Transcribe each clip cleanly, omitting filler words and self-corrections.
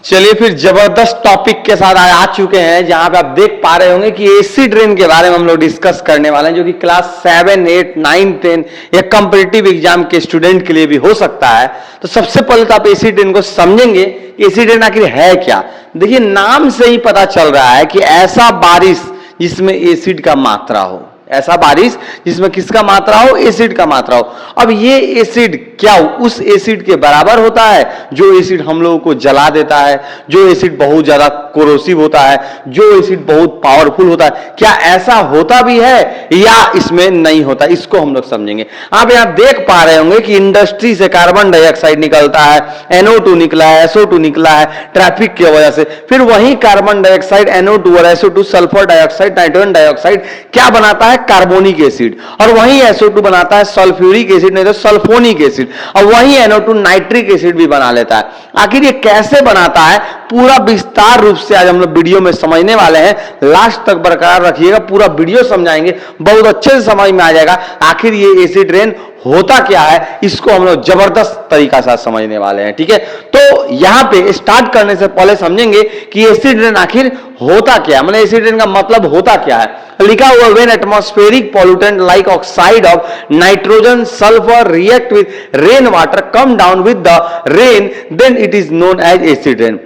चलिए फिर जबरदस्त टॉपिक के साथ आ चुके हैं, जहां पे आप देख पा रहे होंगे कि एसिड रेन के बारे में हम लोग डिस्कस करने वाले हैं, जो कि क्लास 7, 8, 9, 10 या कॉम्पिटिटिव एग्जाम के स्टूडेंट के लिए भी हो सकता है। तो सबसे पहले तो आप एसिड रेन को समझेंगे कि एसिड रेन आखिर है क्या। देखिए, नाम से ही पता चल रहा है कि ऐसा बारिश जिसमें एसिड का मात्रा हो, ऐसा बारिश जिसमें किसका मात्रा हो, एसिड का मात्रा हो। अब ये एसिड क्या उस एसिड के बराबर होता है जो एसिड हम लोगों को जला देता है, जो एसिड बहुत ज्यादा कोरोसिव होता है, जो एसिड बहुत पावरफुल होता है? क्या ऐसा होता भी है या इसमें नहीं होता? इसको हम लोग समझेंगे। आप यहां देख पा रहे होंगे कि इंडस्ट्री से कार्बन डाइऑक्साइड निकलता है, NO2 निकला है, SO2 निकला है ट्रैफिक की वजह से। फिर वही कार्बन डाइऑक्साइड, NO2 और SO2 sulphur dioxide, nitrogen dioxide क्या बनाता है? Carbonic acid. और वही SO2 बनाता है सल्फ्यूरिक एसिड, नहीं तो सल्फोनिक एसिड। और वही NO2 नाइट्रिक एसिड भी बना लेता है। आखिर ये कैसे बनाता है, पूरा विस्तार रूप से आज हम लोग वीडियो में समझने वाले हैं। लास्ट तक बरकरार रखिएगा, पूरा वीडियो समझाएंगे, बहुत अच्छे से समझ में आ जाएगा आखिर ये एसिड रेन होता क्या है। इसको हम लोग जबरदस्त तरीका से समझने वाले हैं, ठीक है। तो यहां पे स्टार्ट करने से पहले समझेंगे कि एसिड रेन आखिर होता क्या है, मतलब एसिड रेन का मतलब होता क्या है। लिखा हुआ, when atmospheric pollutant like oxide of nitrogen, sulphur react with rain water come down with the rain, then it is known as acid rain.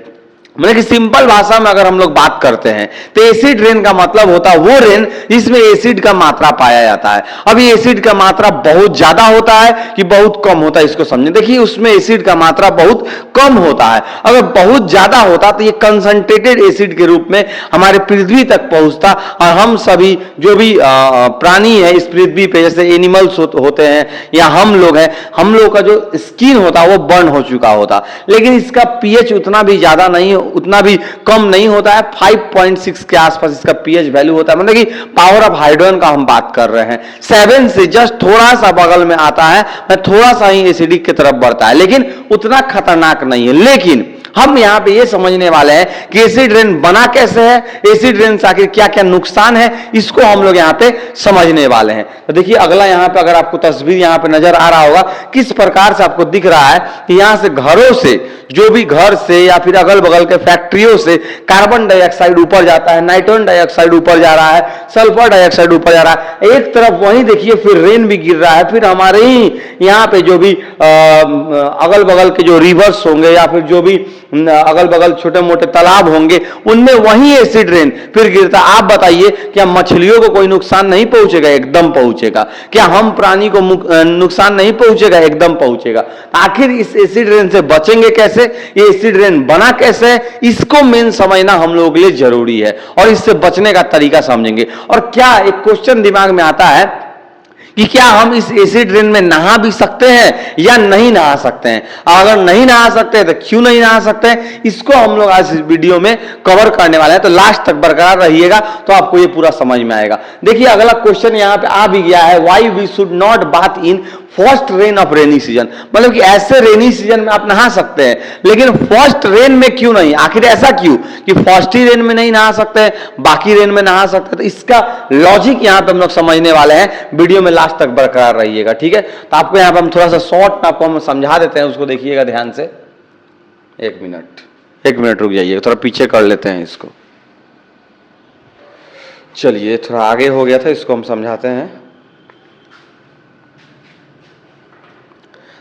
मतलब कि सिंपल भाषा में अगर हम लोग बात करते हैं तो एसिड रेन का मतलब होता है वो रेन जिसमें एसिड का मात्रा पाया जाता है। अब ये एसिड का मात्रा बहुत ज्यादा होता है कि बहुत कम होता है, इसको समझें। देखिए, उसमें एसिड का मात्रा बहुत कम होता है। अगर बहुत ज्यादा होता तो ये कंसंट्रेटेड एसिड के रूप में हमारे पृथ्वी तक पहुंचता और हम सभी जो भी प्राणी है इस पृथ्वी पे, जैसे एनिमल्स होते हैं या हम लोग हैं, हम लोग का जो स्किन होता है वो बर्न हो चुका होता। लेकिन इसका pH उतना भी ज्यादा नहीं, उतना भी कम नहीं होता है। 5.6 के आसपास इसका pH वैल्यू होता है। मतलब कि पावर ऑफ हाइड्रोजन का हम बात कर रहे हैं। 7 से जस्ट थोड़ा सा बगल में आता है, थोड़ा सा ही एसिडिक की तरफ बढ़ता है, लेकिन उतना खतरनाक नहीं है। लेकिन हम यहां पे ये समझने वाले हैं कि एसिड रेन बना कैसे है, एसिड रेन से आखिर क्या क्या नुकसान है, इसको हम लोग यहां पे समझने वाले हैं। तो देखिए, अगला यहां पे अगर आपको तस्वीर यहां पे नजर आ रहा होगा, किस प्रकार से आपको दिख रहा है कि यहां से घरों से, जो भी घर से या फिर अगल बगल के फैक्ट्रियों से कार्बन डाइऑक्साइड ऊपर जाता है, नाइट्रोजन डाइऑक्साइड ऊपर जा रहा है, सल्फर डाइऑक्साइड ऊपर जा रहा है। एक तरफ वहीं देखिए फिर रेन भी गिर रहा है। फिर हमारे ही यहाँ पे जो भी अगल बगल के जो रिवर्स होंगे या फिर जो भी अगल बगल छोटे मोटे तालाब होंगे, उनमें वही एसिड रेन फिर गिरता। आप बताइए, क्या मछलियों को कोई नुकसान नहीं पहुंचेगा? एकदम पहुंचेगा। क्या हम प्राणी को नुकसान नहीं पहुंचेगा? एकदम पहुंचेगा। आखिर इस एसिड रेन से बचेंगे कैसे, ये एसिड रेन बना कैसे, इसको मेन समझना हम लोगों के लिए जरूरी है और इससे बचने का तरीका समझेंगे। और क्या एक क्वेश्चन दिमाग में आता है कि क्या हम इस एसिड रेन में नहा भी सकते हैं या नहीं नहा सकते हैं? अगर नहीं नहा सकते हैं तो क्यों नहीं नहा सकते हैं, इसको हम लोग आज इस वीडियो में कवर करने वाले हैं। तो लास्ट तक बरकरार रहिएगा तो आपको ये पूरा समझ में आएगा। देखिए, अगला क्वेश्चन यहां पे आ भी गया है, why we should not bath in first rain of rainy season. मतलब कि ऐसे रेनी सीजन में आप नहा सकते हैं, लेकिन फर्स्ट रेन में क्यों नहीं? आखिर ऐसा क्यों कि फर्स्ट ही रेन में नहीं नहा सकते, बाकी रेन में नहा सकते? तो इसका लॉजिक यहां पे हम लोग समझने वाले हैं। वीडियो में लास्ट तक बरकरार रहिएगा, ठीक है। तो आपको यहां पे हम थोड़ा सा शॉर्ट आपको हम समझा देते हैं, उसको देखिएगा ध्यान से। एक मिनट रुक जाइए, थोड़ा पीछे कर लेते हैं इसको। चलिए, थोड़ा आगे हो गया था, इसको हम समझाते हैं।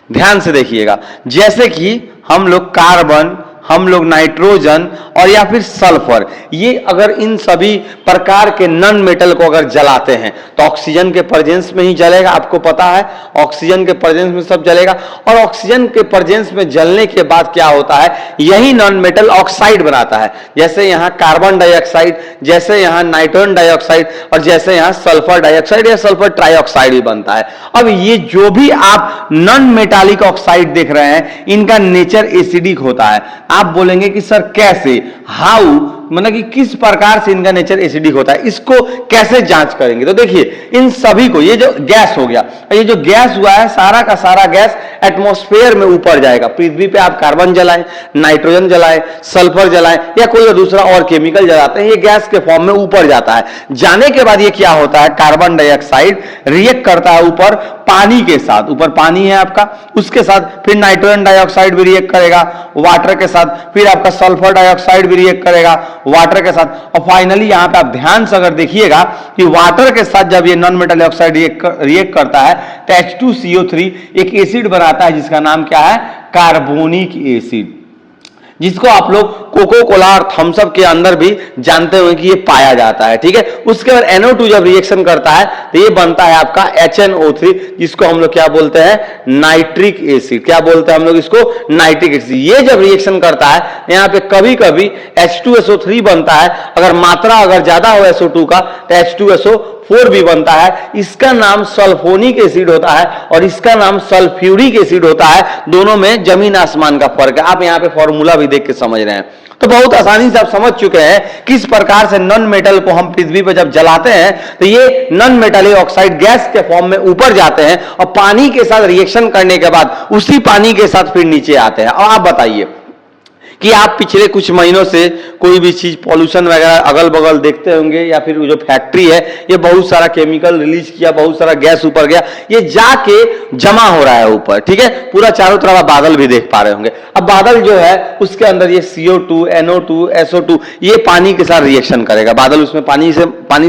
ध्यान से देखिएगा, जैसे कि हम लोग कार्बन, हम लोग नाइट्रोजन और या फिर सल्फर, ये अगर इन सभी प्रकार के नॉन मेटल को अगर जलाते हैं तो ऑक्सीजन के प्रेजेंस में ही जलेगा। आपको पता है, ऑक्सीजन के प्रेजेंस में सब जलेगा। और ऑक्सीजन के प्रेजेंस में जलने के बाद क्या होता है, यही नॉन मेटल ऑक्साइड बनाता है। जैसे यहाँ कार्बन डाइऑक्साइड, जैसे यहाँ नाइट्रोजन डाइऑक्साइड और जैसे यहाँ सल्फर डाइऑक्साइड या सल्फर ट्राइऑक्साइड भी बनता है। अब ये जो भी आप नॉन मेटालिक ऑक्साइड देख रहे हैं, इनका नेचर एसिडिक होता है। आप बोलेंगे कि सर कैसे, हाउ? मतलब कि किस प्रकार से इनका नेचर एसिडिक होता है, इसको कैसे जांच करेंगे। तो देखिए इन सभी को, ये जो गैस हो गया, ये जो गैस हुआ है सारा का सारा गैस एटमॉस्फेयर में ऊपर जाएगा। पृथ्वी पे आप कार्बन जलाएं, नाइट्रोजन जलाएं, सल्फर जलाएं या कोई दूसरा और केमिकल जलाते हैं, ये गैस के फॉर्म में ऊपर जाता है। जाने के बाद ये क्या होता है, कार्बन डाइऑक्साइड रिएक्ट करता है ऊपर पानी के साथ, ऊपर पानी है आपका, उसके साथ फिर नाइट्रोजन डाइऑक्साइड भी रिएक्ट करेगा वाटर के साथ, फिर आपका सल्फर डाइऑक्साइड भी रिएक्ट करेगा वाटर के साथ, और फाइनली यहां पे आप ध्यान से अगर देखिएगा कि वाटर के साथ जब ये नॉन मेटल ऑक्साइड रिएक्ट करता है तो H2CO3 एक एसिड बनाता है जिसका नाम क्या है, कार्बोनिक एसिड, जिसको आप लोग कोको कोला और थम्स अप के अंदर भी जानते होंगे कि ये पाया जाता है। ठीक है, उसके बाद NO2 जब रिएक्शन करता है तो ये बनता है आपका HNO3, जिसको हम लोग क्या बोलते हैं, नाइट्रिक एसिड। क्या बोलते हैं हम लोग इसको, नाइट्रिक एसिड। ये जब रिएक्शन करता है यहाँ पे कभी कभी H2SO3 बनता है, अगर मात्रा अगर ज्यादा हो SO2 का तो H2SO4 भी बनता है। इसका नाम सल्फोनिक एसिड होता है और इसका नाम सल्फ्यूरिक एसिड होता है। दोनों में जमीन आसमान का फर्क है, आप यहाँ पे फॉर्मूला भी देख के समझ रहे हैं। तो बहुत आसानी से आप समझ चुके हैं किस प्रकार से नॉन मेटल को हम पृथ्वी पर जब जलाते हैं तो ये नॉन मेटल ऑक्साइड गैस के फॉर्म में ऊपर जाते हैं और पानी के साथ रिएक्शन करने के बाद उसी पानी के साथ फिर नीचे आते हैं। और आप बताइए कि आप पिछले कुछ महीनों से कोई भी चीज पॉल्यूशन वगैरह अगल बगल देखते होंगे, या फिर जो फैक्ट्री है ये बहुत सारा केमिकल रिलीज किया, बहुत सारा गैस ऊपर गया, ये जाके जमा हो रहा है ऊपर। ठीक है, पूरा चारों तरफ आप बादल भी देख पा रहे होंगे। अब बादल जो है उसके अंदर ये CO2, NO2, SO2 ये पानी के साथ रिएक्शन करेगा। बादल उसमें पानी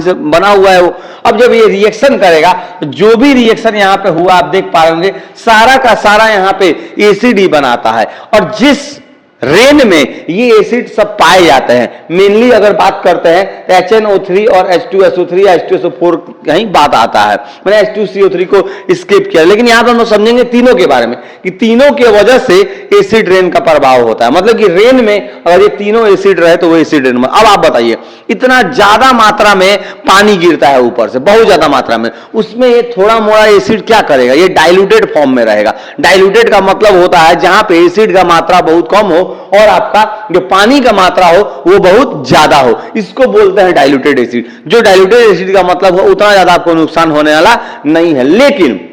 से बना हुआ है वो। अब जब ये रिएक्शन करेगा, जो भी रिएक्शन यहाँ पे हुआ आप देख पा रहे होंगे, सारा का सारा यहाँ पे एसिड ही बनाता है। और जिस रेन में ये एसिड सब पाए जाते हैं, मेनली अगर बात करते हैं तो HNO3 और H2SO3 या H2SO4 कहीं बात आता है, मैंने H2CO3 को स्किप किया। लेकिन यहां पर हम समझेंगे तीनों के बारे में कि तीनों के वजह से एसिड रेन का प्रभाव होता है। मतलब कि रेन में अगर ये तीनों एसिड रहे तो वो एसिड रेन में। अब आप बताइए, इतना ज्यादा मात्रा में पानी गिरता है ऊपर से, बहुत ज्यादा मात्रा में, उसमें ये थोड़ा मोड़ा एसिड क्या करेगा, ये डाइल्यूटेड फॉर्म में रहेगा। डाइल्यूटेड का मतलब होता है जहां पे एसिड का मात्रा बहुत कम हो और आपका जो पानी का मात्रा हो वो बहुत ज्यादा हो, इसको बोलते हैं डाइल्यूटेड एसिड। जो डाइल्यूटेड एसिड का मतलब हो उतना ज्यादा आपको नुकसान होने वाला नहीं है। लेकिन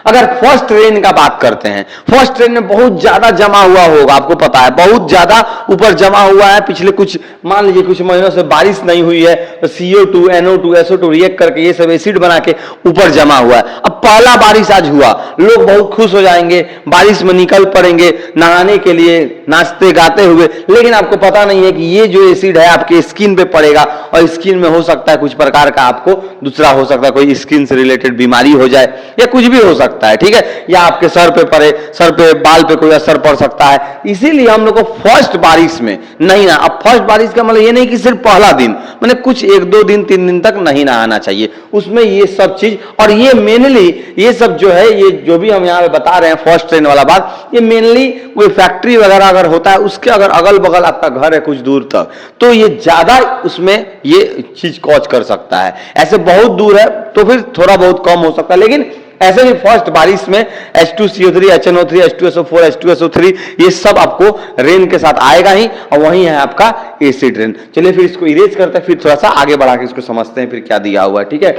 अगर फर्स्ट रेन का बात करते हैं, फर्स्ट रेन में बहुत ज्यादा जमा हुआ होगा, आपको पता है बहुत ज्यादा ऊपर जमा हुआ है। पिछले कुछ मान लीजिए कुछ महीनों से बारिश नहीं हुई है तो CO2, NO2, SO2 रिएक्ट करके ये सब एसिड बना के ऊपर जमा हुआ है। अब पहला बारिश आज हुआ, लोग बहुत खुश हो जाएंगे, बारिश में निकल पड़ेंगे नहाने के लिए, नाचते गाते हुए। लेकिन आपको पता नहीं है कि ये जो एसिड है आपके स्किन पे पड़ेगा और स्किन में हो सकता है कुछ प्रकार का आपको दूसरा हो सकता है, कोई स्किन से रिलेटेड बीमारी हो जाए या कुछ भी हो सकता है। ठीक है, या आपके सर पे पड़े, सर पे बाल पे कोई असर पड़ सकता है। इसीलिए हम लोग को फर्स्ट बारिश में नहीं ना, अब फर्स्ट बारिश का मतलब ये नहीं कि सिर्फ पहला दिन, मैंने कुछ 1, 2 दिन 3 दिन तक नहीं नहाना चाहिए। उसमें ये सब चीज, और ये मेनली ये सब जो है, ये जो भी हम यहाँ पे बता रहे हैं फर्स्ट ट्रेन वाला बात, ये मेनली कोई फैक्ट्री वगैरह अगर होता है उसके अगर अगल बगल आपका घर है कुछ दूर तक, तो ये ज्यादा उसमें ये चीज कॉज कर सकता है। ऐसे बहुत दूर है तो फिर थोड़ा बहुत कम हो सकता है। लेकिन ऐसे भी फर्स्ट बारिश में H2CO3, HNO3, H2SO4, H2SO3 ये सब आपको रेन के साथ आएगा ही, और वही है आपका एसिड रेन। चलिए फिर इसको इरेज करते हैं, फिर थोड़ा सा आगे बढ़ा के इसको समझते हैं फिर क्या दिया हुआ है। ठीक है,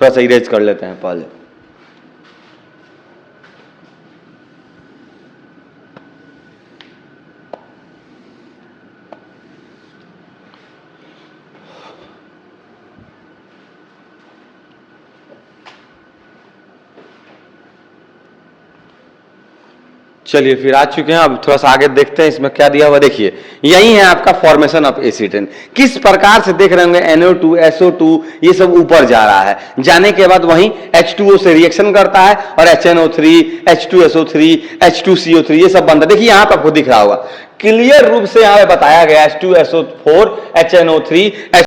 थोड़ा सा इरेज कर लेते हैं पहले। चलिए फिर आ चुके हैं, अब थोड़ा सा आगे देखते हैं इसमें क्या दिया हुआ। देखिए यही है आपका फॉर्मेशन ऑफ एसिड रेन। किस प्रकार से देख रहे होंगे, NO2, SO2 ये सब ऊपर जा रहा है, जाने के बाद वहीं H2O से रिएक्शन करता है और HNO3, H2SO3, H2CO3 ये सब बनता है। देखिए यहां पर आपको दिख रहा होगा क्लियर रूप से यहां पे बताया गया H2SO4, HNO3,